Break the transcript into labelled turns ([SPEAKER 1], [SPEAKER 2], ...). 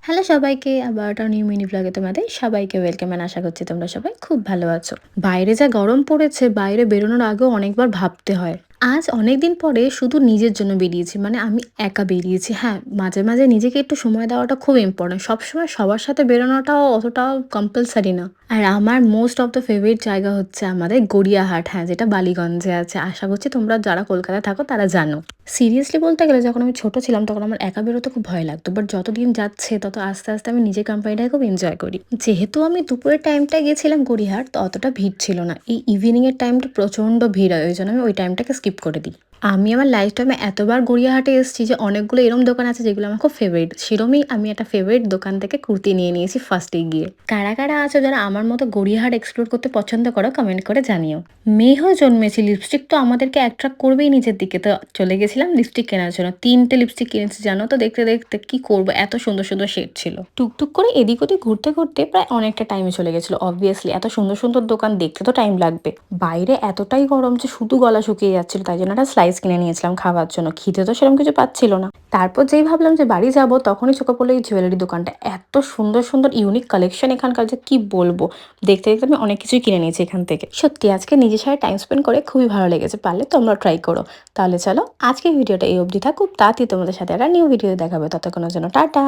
[SPEAKER 1] Hello সবাইকে, আবার একটা নিউ মিনি ব্লগে তোমাদের সবাইকে ওয়েলকাম এন্ড আশা করছি তোমরা সবাই খুব ভালো আছো। বাইরে যা গরম পড়েছে, বাইরে বেরোনোর আগেও অনেকবার ভাবতে হয়। আজ অনেকদিন পরে শুধু নিজের জন্য বেরিয়েছি, মানে আমি একা বেরিয়েছি। হ্যাঁ, মাঝে মাঝে নিজেকে একটু সময় দেওয়াটা খুব ইম্পর্টেন্ট। সবসময় সবার সাথে বেরোনোটাও অতটাও কম্পালসারি না। আর আমার মোস্ট অফ দ্য ফেভারিট জায়গা হচ্ছে আমাদের গড়িয়াহাট, হ্যাঁ, যেটা বালিগঞ্জে আছে। আশা করছি তোমরা যারা কলকাতায় থাকো তারা জানো। সিরিয়াসলি বলতে গেলে যখন আমি ছোট ছিলাম তখন আমার একা বেরোতে খুব ভয় লাগতো, বাট যতদিন যাচ্ছে তত আস্তে আস্তে আমি নিজের কোম্পানিটাকে খুব এনজয় করি। যেহেতু আমি দুপুরের টাইমটা গেছিলাম গড়িয়াহাট, তো অতটা ভিড় ছিল না। এই ইভিনিং এর টাইমটা প্রচন্ড ভিড় হয়, ওই জন্য আমি ওই টাইমটাকে স্কিপ করে দিই। আমি আমার লাইফ টাইমে এতবার গড়িয়াহাটে এসেছি যে অনেকগুলো এরম দোকান আছে যেগুলো আমার খুব ফেভারিট। সেরমই আমি একটা ফেভারিট দোকান থেকে কুর্তি নিয়ে নিয়েছি ফার্স্টে গিয়ে। কারা কারা আছো যারা আমার মতো গড়িয়াহাট এক্সপ্লোর করতে পছন্দ করো, কমেন্ট করে জানিও। মেয়ে হয়ে জন্মেছি, লিপস্টিক তো আমাদেরকে অ্যাট্রাক্ট করবেই নিচের দিকে। তো চলে গেছিলাম লিপস্টিক কেনার জন্য। 3টে লিপস্টিক কিনেছি জানো তো। দেখতে দেখতে কি করবো, এত সুন্দর সুন্দর শেড ছিল। টুকটুক করে এদিক ওদিক ঘুরতে ঘুরতে প্রায় অনেকটা টাইমে চলে গেছিলো। অবভিয়াসলি এত সুন্দর সুন্দর দোকান দেখতে তো টাইম লাগবে। বাইরে এতটাই গরম যে শুধু গলা শুকিয়ে যাচ্ছিল, তাই জন্য একটা স্লাইস কিনে নিয়েছিলাম খাওয়ার জন্য। খিদে তো সেরকম কিছু পাচ্ছিল না। তারপর যেই ভাবলাম যে বাড়ি যাব, তখনই চোখে পড়লো এই জুয়েলারি দোকানটা। এত সুন্দর সুন্দর ইউনিক কালেকশন এখানকার যে কি বলবো। দেখতে দেখতে আমি অনেক কিছুই কিনে নিয়েছি এখান থেকে। সত্যি আজকে নিজের সাথে টাইম স্পেন্ড করে খুবই ভালো লেগেছে। পারলে তোমরা ট্রাই করো। তাহলে চলো আজকের ভিডিওটা এই অবধি থাকুক, তাড়াতাড়ি তোমাদের সাথে একটা নিউ ভিডিও দেখাবে। ততক্ষণের জন্য টাটা।